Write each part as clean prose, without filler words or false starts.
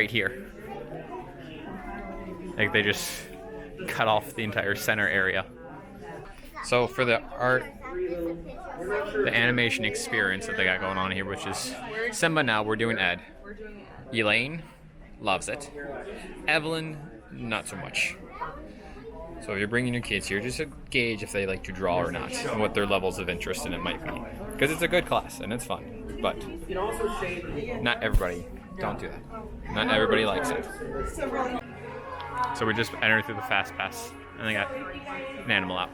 right here. Like they just cut off the entire center area. So for the art, the animation experience that they got going on here, which is Simba now, we're doing Ed. Elaine loves it. Evelyn, not so much. So if you're bringing your kids here, just to gauge if they like to draw or not, and what their levels of interest in it might be. Because it's a good class, and it's fun. But not everybody, don't do that. Not everybody likes it. So we just entered through the fast pass, and they got an animal out.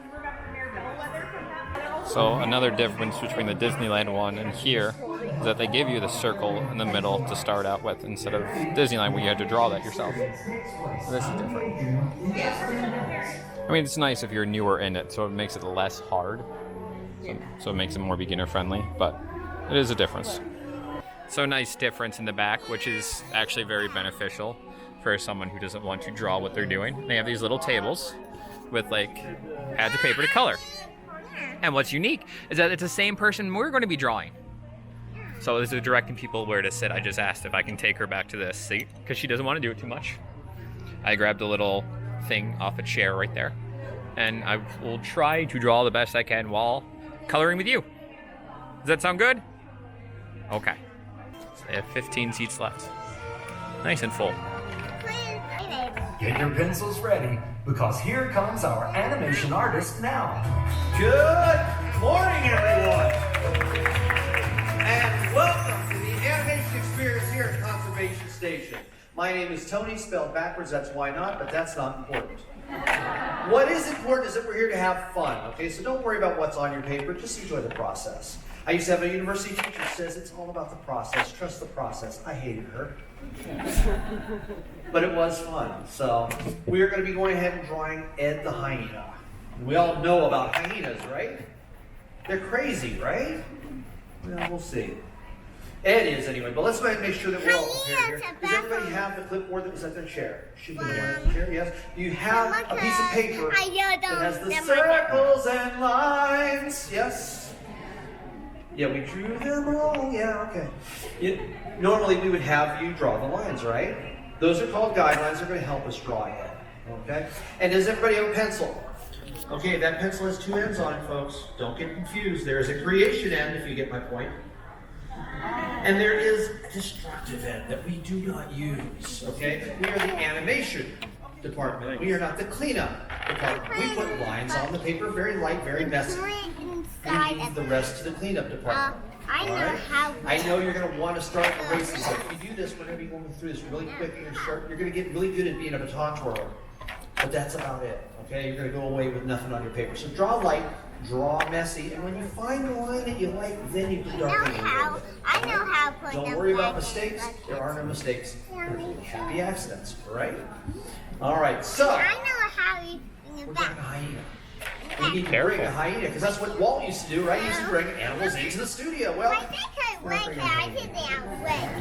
So another difference between the Disneyland one and here is that they give you the circle in the middle to start out with instead of Disneyland where you had to draw that yourself. This is different. I mean, it's nice if you're newer in it, so it makes it less hard. So it makes it more beginner friendly, but it is a difference. So nice difference in the back, which is actually very beneficial for someone who doesn't want to draw what they're doing. They have these little tables with like pads of paper to color. And what's unique is that it's the same person we're going to be drawing. So this is directing people where to sit. I just asked if I can take her back to this seat because she doesn't want to do it too much. I grabbed a little thing off a chair right there. And I will try to draw the best I can while coloring with you. Does that sound good? Okay. So they have 15 seats left. Nice and full. Get your pencils ready, because here comes our animation artist now. Good morning, everyone, and welcome to the Animation Experience here at Conservation Station. My name is Tony, spelled backwards, that's why not, but that's not important. What is important is that we're here to have fun, okay? So don't worry about what's on your paper, just enjoy the process. I used to have a university teacher who says it's all about the process, trust the process. I hated her. But it was fun. So we're going to be going ahead and drawing Ed the hyena. We all know about hyenas, right? They're crazy, right? Well, we'll see. Ed is anyway, but let's go ahead and make sure that we're all prepared here. Does everybody have the clipboard that was at their chair? Should be the one at the chair, yes. You have a piece of paper that has the circles and lines, yes. Yeah, we drew them all. Yeah, okay. Normally we would have you draw the lines, right? Those are called guidelines. They're going to help us draw it. Okay? And does everybody have a pencil? Okay, that pencil has two ends on it, folks. Don't get confused. There is a creation end, if you get my point. And there is a destructive end that we do not use. Okay? We are the animation department. We are not the cleanup department. We put lines on the paper, very light, very messy. We leave the rest to the cleanup department. I know how. I know you're going to want to start erasing. So if you do this, we're going to be going through this really quick and sharp. You're going to get really good at being a baton twirler. But that's about it. Okay? You're going to go away with nothing on your paper. So draw light, draw messy, and when you find the line that you like, then you can darken it a little bit. I know how to put them. Don't worry about mistakes. There are no mistakes. There's happy accidents. All right? All right. So I know how you we're doing a hyena. We need to bring a hyena, because that's what Walt used to do, right? He used to bring animals into the studio. Well, I think I went there. I think they went.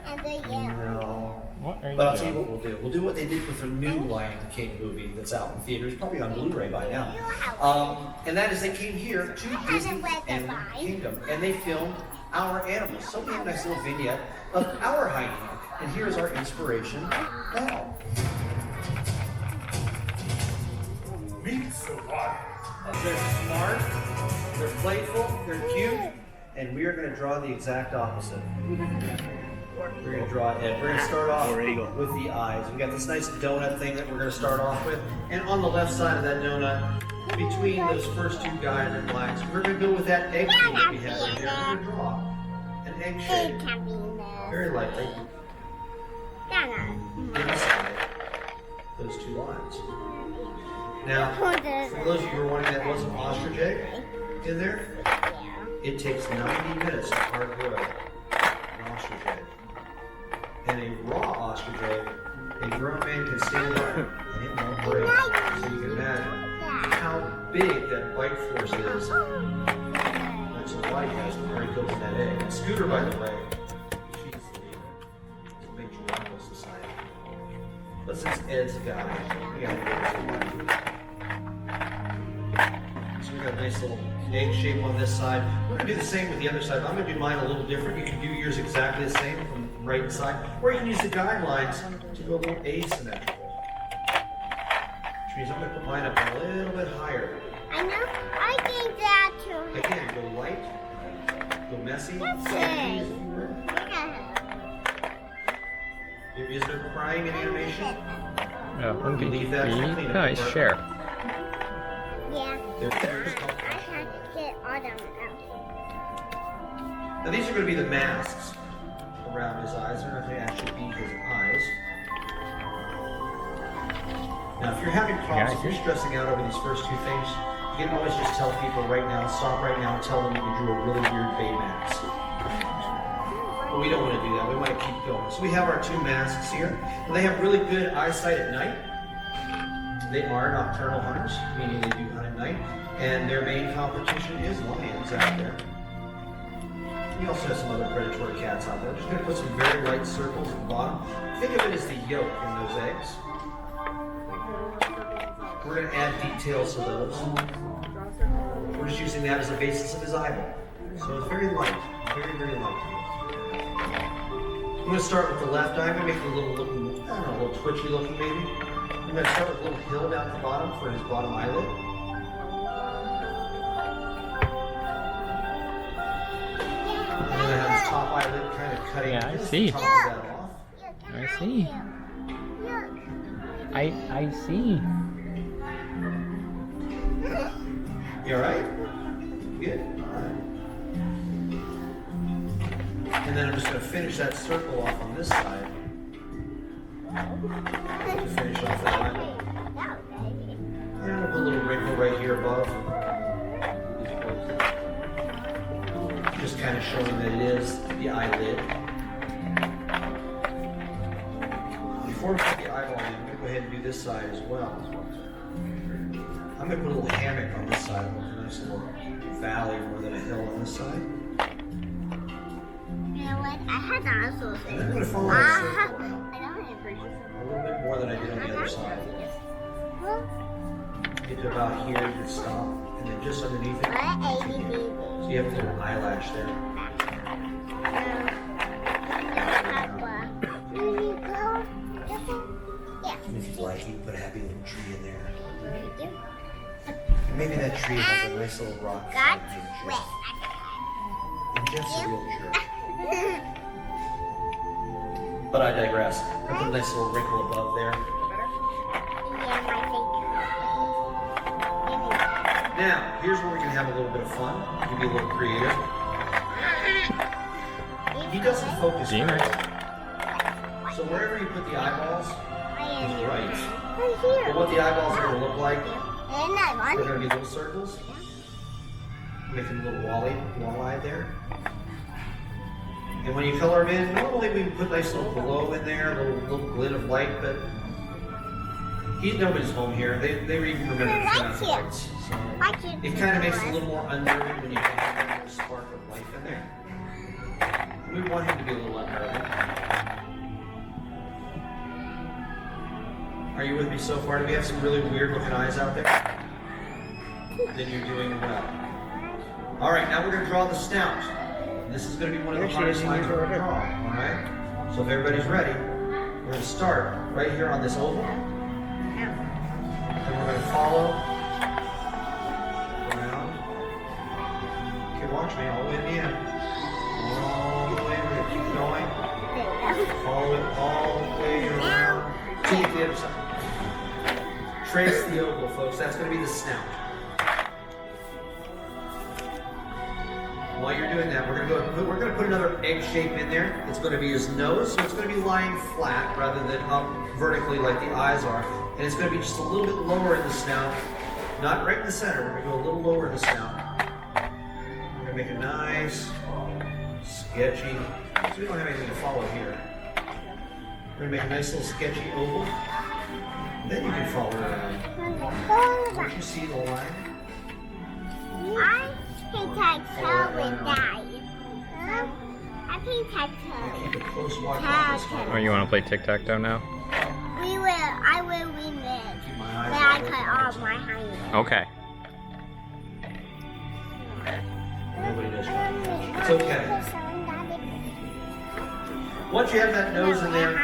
And they no. What are you But I'll tell you doing? what we'll do. We'll do what they did with the new Lion King movie that's out in theaters, probably on Blu-ray by now. And that is they came here to Disney Animal Kingdom, and they filmed our animals. So we have a nice little vignette of our hyena. And here's our inspiration now. Meet the lion. They're smart, they're playful, they're cute, and we are going to draw the exact opposite. We're going to draw Ed. We're going to start off with the eyes. We got this nice donut thing that we're going to start off with, and on the left side of that donut, between those first two guys and lines, we're going to go with that egg thing that we have right there. We're going to draw an egg shape, very lightly, inside those two lines. Now, for those of you who are wondering, that was an ostrich egg in there. It takes 90 minutes to hard boil an ostrich egg. And a raw ostrich egg, a grown man can stand on it and it won't break. So you can imagine how big that bite force is. That's a white has already cooked in that egg. And Scooter, by the way, she's the leader. It's a major animal society. But since Ed's a guy, we gotta get it. So we got a nice little egg shape on this side. We're going to do the same with the other side. I'm going to do mine a little different. You can do yours exactly the same from right side, or you can use the guidelines to go a little asymmetrical. Which means I'm going to put mine up a little bit higher. I know. I think that too. Again, go light, go messy. That's it. Is there crying in animation? Ja, und Leave that for cleanup. nice share. Yeah. There's I can't get all them out. Now these are going to be the masks around his eyes. They're not going to actually be his eyes. Now if you're having problems, if you're stressing out over these first two things, you can always just tell people right now, stop right now and tell them that you drew a really weird Bay mask. But we don't want to do that. We want to keep going. So we have our two masks here. And they have really good eyesight at night. They are nocturnal hunters, meaning they do hunt at night. And their main competition is lions out there. We also have some other predatory cats out there. We're just going to put some very light circles at the bottom. Think of it as the yolk in those eggs. We're going to add details to those. We're just using that as a basis of his eyeball. So it's very light, very, very light. I'm going to start with the left eye. I'm going to make it a little looking, I don't know, a little twitchy looking maybe. I'm going to start with a little hill down at the bottom for his bottom eyelid. I'm going to have his top eyelid kind of cutting Yeah, I just see. the top of that off. I see. I see. You alright? Good. Alright. And then I'm just going to finish that circle off on this side. To finish off that eyelid. And I'll put a little wrinkle right here above. Just kind of showing that it is the eyelid. Before we put the eyeball in, I'm going to go ahead and do this side as well. I'm going to put a little hammock on this side. A nice little valley more than a hill on this side. You know what? I had dinosaurs. And then I'm going to follow that circle around. I don't have A little bit more than I did on the other side. Get to about here, you can stop. And then just underneath it, continue. So you have a little eyelash there. And if you'd like, you can put a happy little tree in there. And maybe that tree has a nice little rock. Got wet. And Jeff's a real jerk. But I digress. I put a nice little wrinkle above there. Now, here's where we can have a little bit of fun. You can be a little creative. He doesn't focus very well. So wherever you put the eyeballs is right. But what the eyeballs are going to look like, they're going to be little circles. Making a little wall-eye there. And when you color them in, normally we would put a nice little glow in there, a little glint of light, but nobody's home here. They even remember to turn out the lights. So it kind of makes it a little more unnerving when you have a little spark of life in there. We want him to be a little unnerving. Are you with me so far? Do we have some really weird looking eyes out there? Then you're doing well. All right, now we're going to draw the snout. And this is going to be one of the hardest lines we're going to draw. All right? So if everybody's ready, we're going to start right here on this oval. And we're going to follow around. Okay, watch me all the way to the end. All the way, we're going to keep going. Follow it all the way around. Take the other side. Trace the oval, folks. That's going to be the snout. While you're doing that, we're going to put another egg shape in there. It's going to be his nose, so it's going to be lying flat rather than up vertically like the eyes are. And it's going to be just a little bit lower in the snout. Not right in the center. We're going to go a little lower in the snout. We're going to make a nice, sketchy, so we don't have anything to follow here. We're going to make a nice little sketchy oval. Then you can follow it around. Don't you see the line? I think I tell with that. I think I Keep a close watch on this one. Oh, you want to play tic-tac-toe now? I will win this. Keep my But eyes I on cut it. off my hand. Okay. It's okay. Once you have that nose in there, you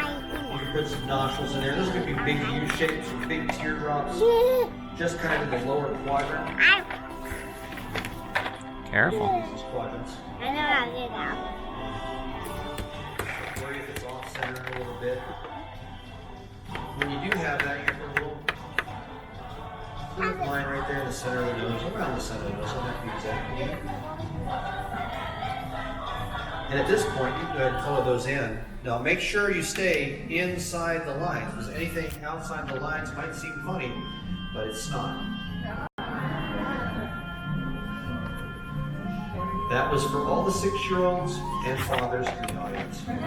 can put some nostrils in there. Those are going to be big U shapes with big teardrops, just kind of in the lower quadrant. Careful. These quadrants. I know how to get out. Worry if it's off center a little bit. When you do have that, you can put a little line right there in the center of the nose, around the center of the nose. Don't have to be exact. And at this point, you can go ahead and color those in. Now make sure you stay inside the lines, because anything outside the lines might seem funny, but it's not. That was for all the 6-year-olds and fathers in the audience. Because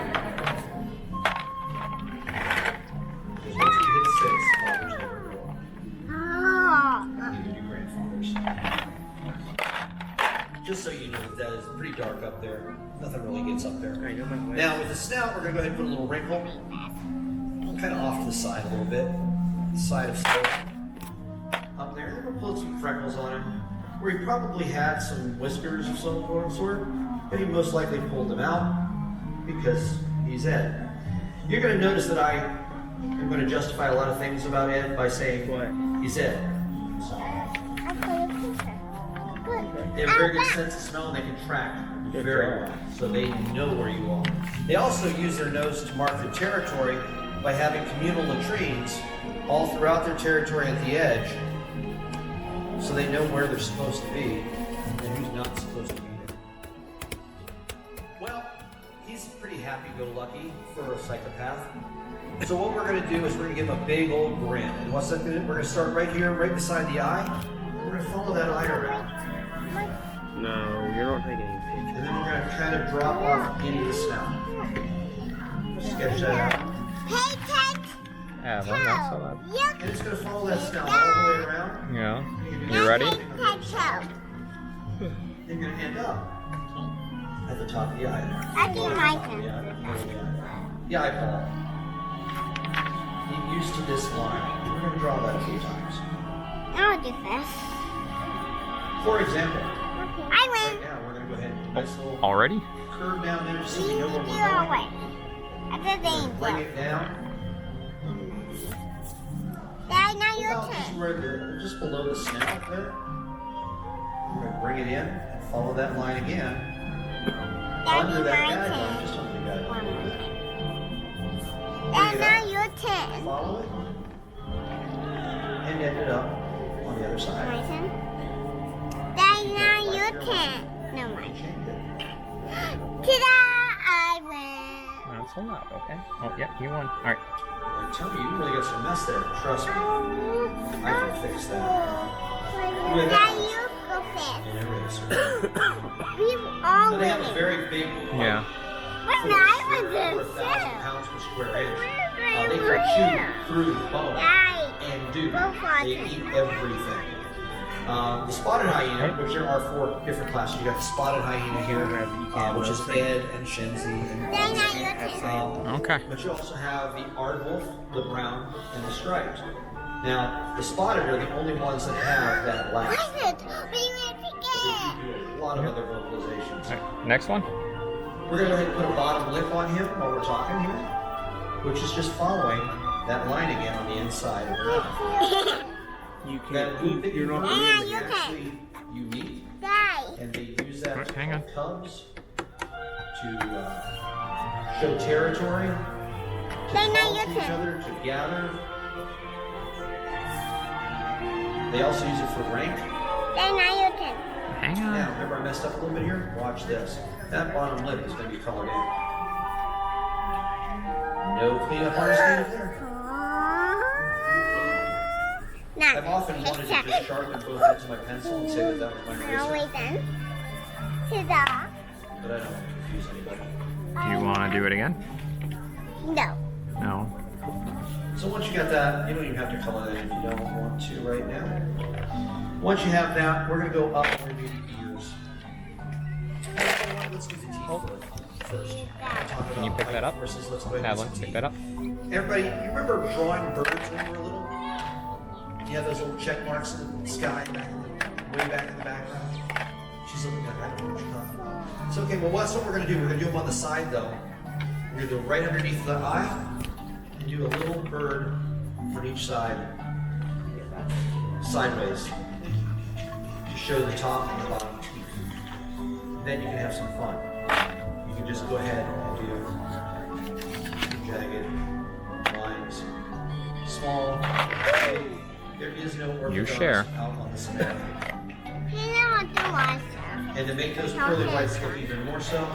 once you hit 6, fathers never grow up. Neither do grandfathers. Just so you know that is pretty dark up there. Nothing really gets up there. Now with the snout, we're going to go ahead and put a little wrinkle. Kind of off to the side a little bit. The side of slope. Up there. We're going to put some freckles on him. Where he probably had some whiskers of some sort, but he most likely pulled them out because he's Ed. You're going to notice that I am going to justify a lot of things about Ed by saying he's Ed. So, they have a very good sense of smell and they can track very well, so they know where you are. They also use their nose to mark their territory by having communal latrines all throughout their territory at the edge. So they know where they're supposed to be and who's not supposed to be there. Well, he's pretty happy-go-lucky for a psychopath. So what we're going to do is we're going to give him a big old grin. And what's that going to do? We're going to start right here, right beside the eye. We're going to follow that eye around. No, you're not taking any pictures. And then we're going to kind of drop off into the snout. Sketch that out. Yeah, well, that's so bad. And it's going to follow that snout all the way around. Yeah. You ready? You're going to end up at the top of the eye. I think my turn. The eyeball. Get used to this line. We're going to draw that a few times. I'll do this. For example, I right win. now we're going to go ahead and do a nice little Already? curve down there just so we know where we're You going. away. I did the Bring angel. it down. Dad, now your About just turn. where just below the snout there. We're going to bring it in and follow that line again. Under that my guideline, turn. just under the guideline a little bit. Dad, now your turn. Follow it. And end it up on the other My side. turn. Dad, now your turn. No, mine. Change it. Ta-da! I win. That's a lot, okay. Oh, yeah, you won. All right. I'm telling you, you really got some mess there. Trust me. I can fix that. With Dad, you go first. an eraser. We all Now they have a win. very big Yeah. But force. now I want Over to 1,000 sit. pounds per square inch. They can chew through the bone and do. They eat everything. The spotted hyena, which there are 4 different classes. You got the spotted hyena here, which is Ed and Shenzi. Dad, now your turn. Okay. But you also have the aardwolf, the brown, and the striped. Now, the spotted are the only ones that have that last. What's it? We went They together. do a lot of other vocalizations. All right. Next one. We're going to go ahead and put a bottom lip on him while we're talking here, which is just following that line again on the inside of the mouth. You That can't loop eat, that you're you not put Yeah, in is you can. actually unique, Die. and they use that Right, hang on. to cubs to show territory, to Then now call your to each turn. other, to gather. They also use it for rank. Dad, now your turn. Hang Now, on. remember I messed up a little bit here? Watch this. That bottom lip is going to be colored in. No cleanup artist needed there. Now, I've often wanted to just sharpen both ends of my pencil and say that that was my now eraser, wait then. Ta-da. but I don't want to confuse anybody. Do you want to do it again? No. No. So once you got that, you don't even have to color that if you don't want to right now. Once you have that, we're going to go up and do the ears. Let's do the teeth first. Can you pick that up? Let's go ahead and Evelyn, do some pick teeth. that up. Everybody, you remember drawing birds when you were little? You have those little check marks in the sky way back in the background. She's looking at that. I don't know what you're talking about. It's okay, well that's what we're gonna do. We're gonna do them on the side though. We're gonna do it right underneath the eye and do a little bird from each side, sideways, to show the top and the bottom. Then you can have some fun. You can just go ahead and do jagged lines, small, big. There is no orthodox out on the cement. And to make those pearly whites look even more so,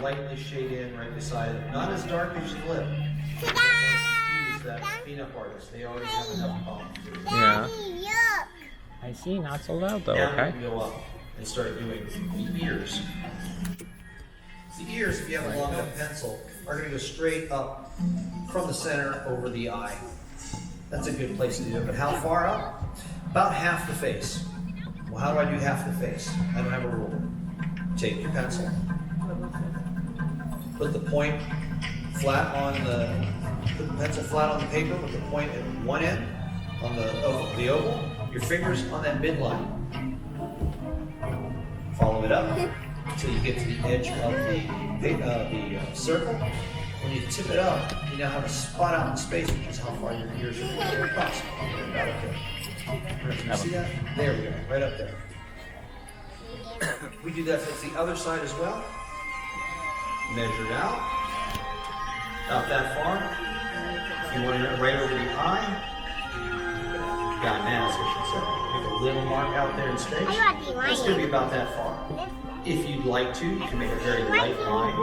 lightly shade in right beside it. Not as dark as your lip. Use that peanut artist. They already have enough problems. Yeah. I see, not so loud though, Now okay? we can go up and start doing the ears. The ears, if you have a long enough pencil, are going to go straight up from the center over the eye. That's a good place to do it. But how far up? About half the face. Well, how do I do half the face? I don't have a rule. Take your pencil, put the point flat on put the pencil flat on the paper with the point at one end on the oval. Your fingers on that midline. Follow it up until you get to the edge of the circle. When you tip it up, you now have a spot out in space, which is how far your ears are going to go across. Right up there. Can you see that? There we go, right up there. We do that for the other side as well. Measure it out. About that far. If you want it right over the eye, got mask, I should say. Make a little mark out there in space. It's going to be about that far. If you'd like to, you can make a very light line.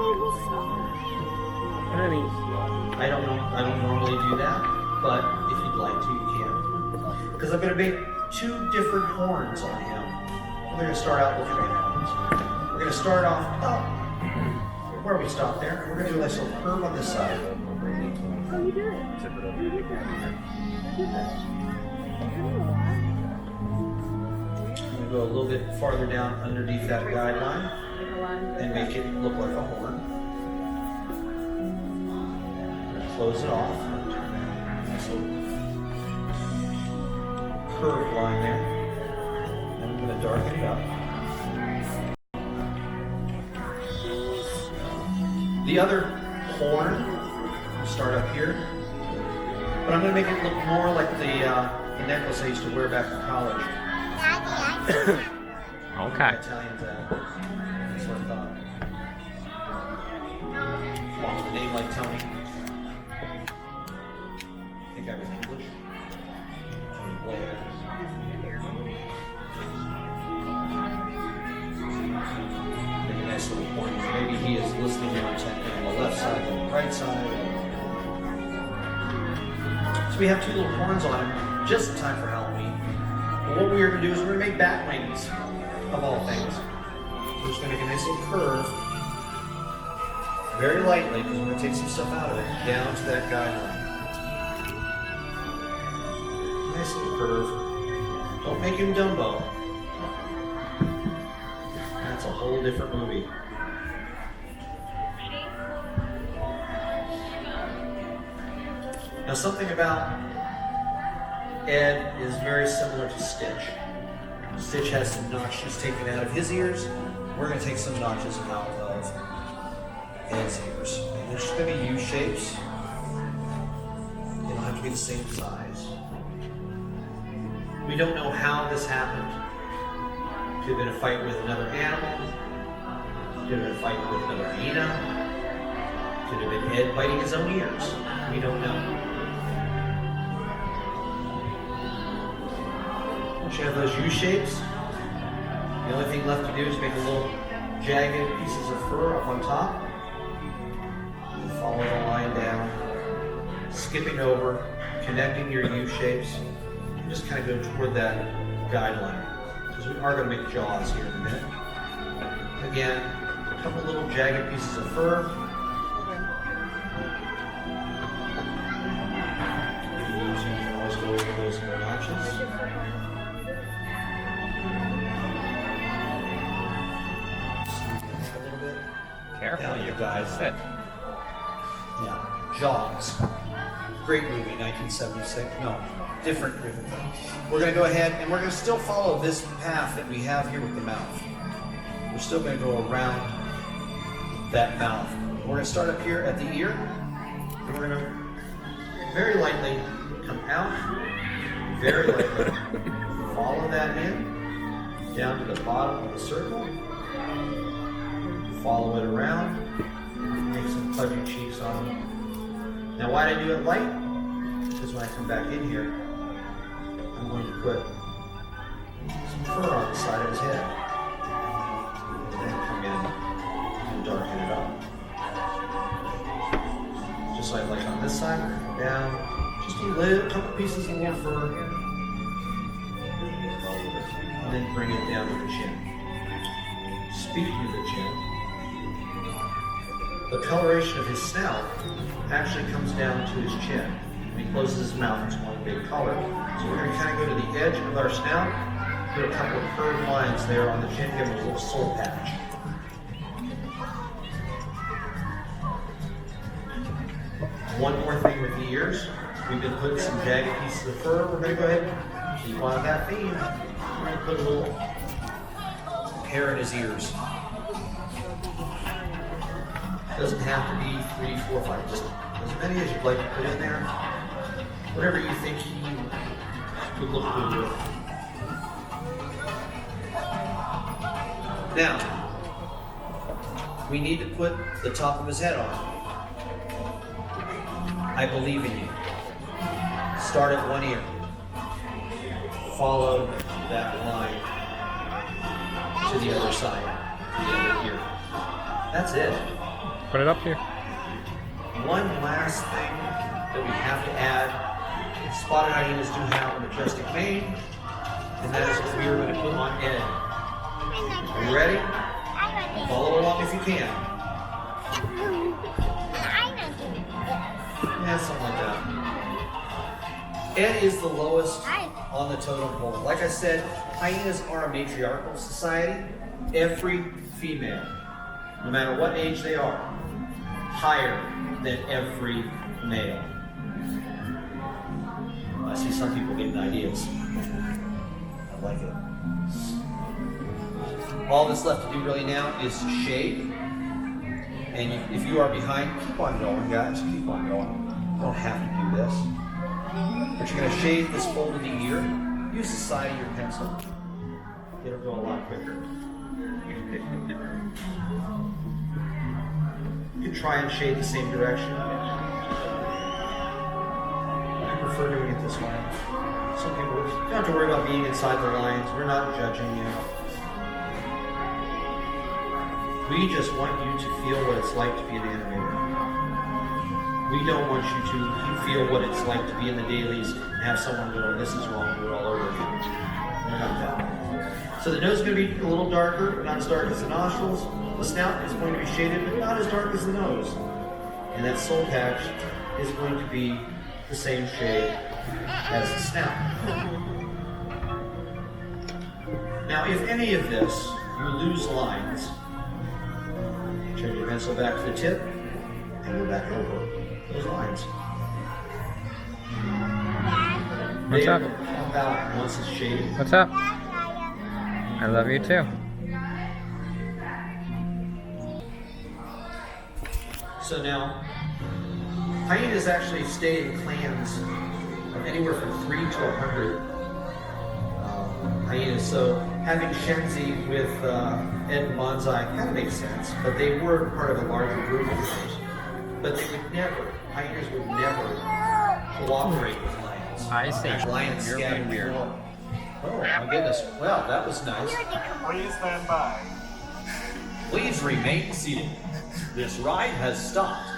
I don't normally do that, but if you'd like to, you can. Because I'm going to make two different horns on him. We're going to start out with three horns. We're going to start off up, where we stop there. We're going to do a nice little curve on this side. How you doing? Go a little bit farther down underneath that guideline and make it look like a horn. Close it off. Nice little curved line there. And I'm going to darken it up. The other horn, we'll start up here, but I'm going to make it look more like the necklace I used to wear back in college. Okay. Italians, that's what I thought. Come on, with a name like Tony. I think I was English. Tony Blair. Make a nice little point. Maybe he is listening on something on the left side or the right side. So we have two little horns on him, just in time for Halloween. But what we're going to do is we're going to make bat wings, of all things. We're just going to make a nice little curve, very lightly, because we're going to take some stuff out of it, down to that guideline. Nice little curve. Don't make him Dumbo. That's a whole different movie. Now something about Ed is very similar to Stitch. Stitch has some notches taken out of his ears. We're going to take some notches out of Ed's ears. And they're just going to be U shapes. They don't have to be the same size. We don't know how this happened. Could have been a fight with another animal. Could have been a fight with another hyena. Could have been Ed biting his own ears. We don't know. Once you have those U shapes, the only thing left to do is make a little jagged pieces of fur up on top. And follow the line down, skipping over, connecting your U shapes, and just kind of go toward that guideline. Because we are going to make jaws here in a minute. Again, a couple little jagged pieces of fur. You can always go over those notches. Careful, you guys. Sit. Yeah, Jaws. Great movie, 1976. No, different. We're going to go ahead and we're going to still follow this path that we have here with the mouth. we're still going to go around that mouth. We're going to start up here at the ear. And we're going to very lightly come out, very lightly follow that in, down to the bottom of the circle, follow it around, make some pudgy cheeks on them. Now why did I do it light? Because when I come back in here, I'm going to put some fur on the side of his head. And then come in and darken it up. Just like on this side, down, just a little, couple pieces of more fur. And then bring it down to the chin. Speaking of the chin, the coloration of his snout actually comes down to his chin. When he closes his mouth, it's one big color. So we're going to kind of go to the edge of our snout, put a couple of curved lines there on the chin, give him a little soul patch. One more thing with the ears. We've been putting some jagged pieces of fur. We're going to go ahead and keep on that theme. We're going to put a little hair in his ears. Doesn't have to be 3, 4, 5. Just as many as you'd like to put in there. Whatever you think he would look good with. Now, we need to put the top of his head on. I believe in you. Start at one ear. Follow that line to the other side, the other ear. That's it. Put it up here. One last thing that we have to add. Spotted hyenas do have a majestic mane, and that is what we are going to put on Ed. Are you ready? Follow along if you can. Yeah, something like that. Ed is the lowest on the totem pole. Like I said, hyenas are a matriarchal society. Every female, no matter what age they are, higher than every male. I see some people getting ideas. I like it. All that's left to do really now is to shade. And if you are behind, keep on going, guys. Keep on going. You don't have to do this. But you're going to shade this fold of the ear. Use the side of your pencil. It'll go a lot quicker. You can try and shade the same direction. I prefer doing it this way. Some people, you don't have to worry about being inside the lines. We're not judging you. We just want you to feel what it's like to be an animator. We don't want you to feel what it's like to be in the dailies and have someone go, this is wrong, do it all over again. We're not that. So the nose is going to be a little darker, but not as dark as the nostrils. The snout is going to be shaded, but not as dark as the nose. And that soul patch is going to be the same shade as the snout. Now, if any of this, you lose lines, turn your pencil back to the tip and go back over those lines. What's up? Pop out once it's shaded. What's up? I love you too. So now, hyenas actually stay in clans of anywhere from 3 to 100 hyenas. So having Shenzi with Ed and Bonsai kind of makes sense, but they were part of a larger group of those. But they would never, hyenas would never cooperate with lions. I see. Lions You're scatter being weird. before. Oh my goodness. Well, that was nice. Please stand by. Please remain seated. This ride has stopped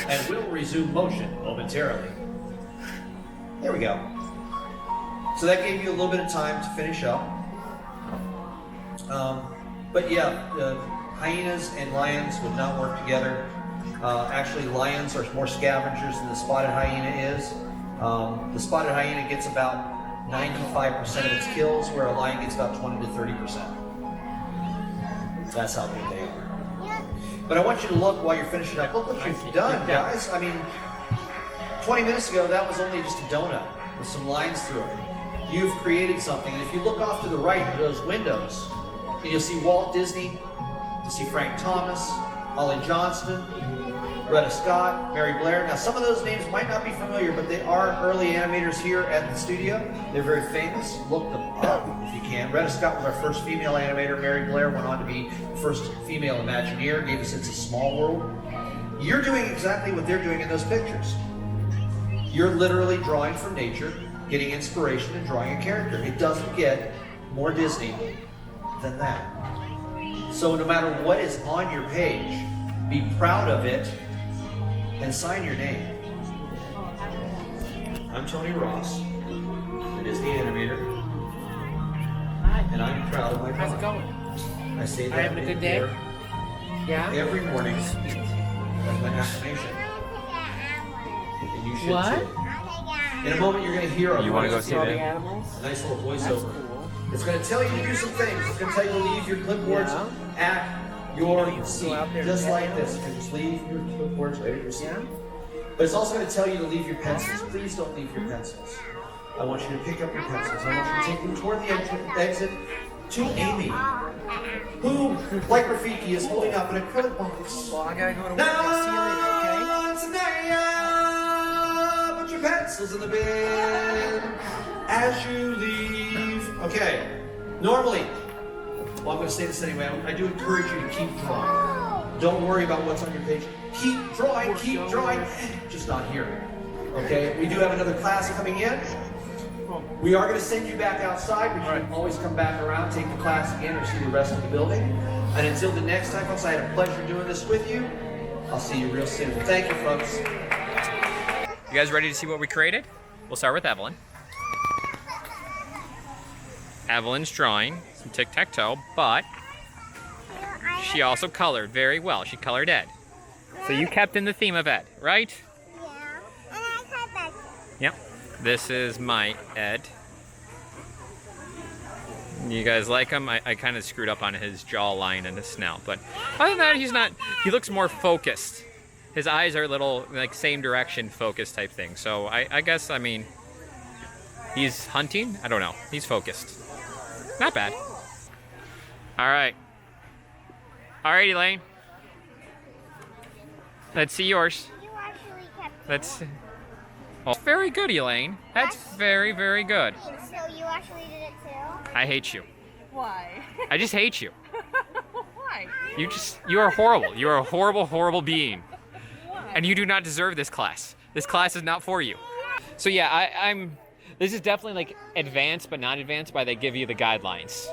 and will resume motion momentarily. There we go. So that gave you a little bit of time to finish up. But yeah, hyenas and lions would not work together. Actually, lions are more scavengers than the spotted hyena is. The spotted hyena gets about 95% of its kills, where a lion gets about 20 to 30%. That's how good they are. But I want you to look while you're finishing up. Look what you've done, guys. I mean, 20 minutes ago, that was only just a donut with some lines through it. You've created something. And if you look off to the right, those windows, And you'll see Walt Disney, you'll see Frank Thomas, Ollie Johnston, Retta Scott, Mary Blair. Now, some of those names might not be familiar, but they are early animators here at the studio. They're very famous. Look them up if you can. Retta Scott was our first female animator. Mary Blair went on to be the first female Imagineer, gave us It's a Small World. You're doing exactly what they're doing in those pictures. You're literally drawing from nature, getting inspiration, and drawing a character. It doesn't get more Disney than that. So no matter what is on your page, be proud of it and sign your name. I'm Tony Ross, the Disney animator, and I'm proud of my How's it drawing. going? I say Are that you having a good day? here Yeah? every morning as my affirmation, and you should What? too. In a moment, you're going to hear a You wanna go voice, see All the that? animals? a nice little That's voiceover. cool. It's going to tell you to do some things. It's going to tell you to leave your clipboards at your seat, out there and just pet like animals? this. You can just leave your clipboards right at your seat. Yeah? But it's also going to tell you to leave your pencils. Please don't leave your pencils. I want you to pick up your pencils. I want you to take them toward the exit to Amy, who, like Rafiki, is holding up an acrylic box. Well, I gotta go to work. I'll see you later, okay? Put your pencils in the bin as you leave. Okay. Normally, well, I'm going to say this anyway. I do encourage you to keep drawing. Don't worry about what's on your page. Keep drawing, just not here. Okay? We do have another class coming in. We are going to send you back outside, but you can always come back around, take the class again, or see the rest of the building. And until the next time, folks, I had a pleasure doing this with you. I'll see you real soon. Thank you, folks. You guys ready to see what we created? We'll start with Evelyn. Evelyn's drawing some tic-tac-toe, but she also colored very well. She colored Ed. So you kept in the theme of Ed, right? Yeah. And I cut that. Yep. This is my Ed. You guys like him? I kind of screwed up on his jawline and his snout, but other than that, he looks more focused. His eyes are a little, like, same direction focused type thing. So I guess, I mean, he's hunting? I don't know. He's focused. Not bad. All right. All right, Elaine. Let's see yours. You actually kept Let's. Oh, very good, Elaine. That's very, very good. it. So you actually did it too? I hate you. Why? I just hate you. Why? You are horrible. You are a horrible, horrible being. Why? And you do not deserve this class. This class is not for you. So yeah, I'm. This is definitely like advanced, but not advanced, but they give you the guidelines.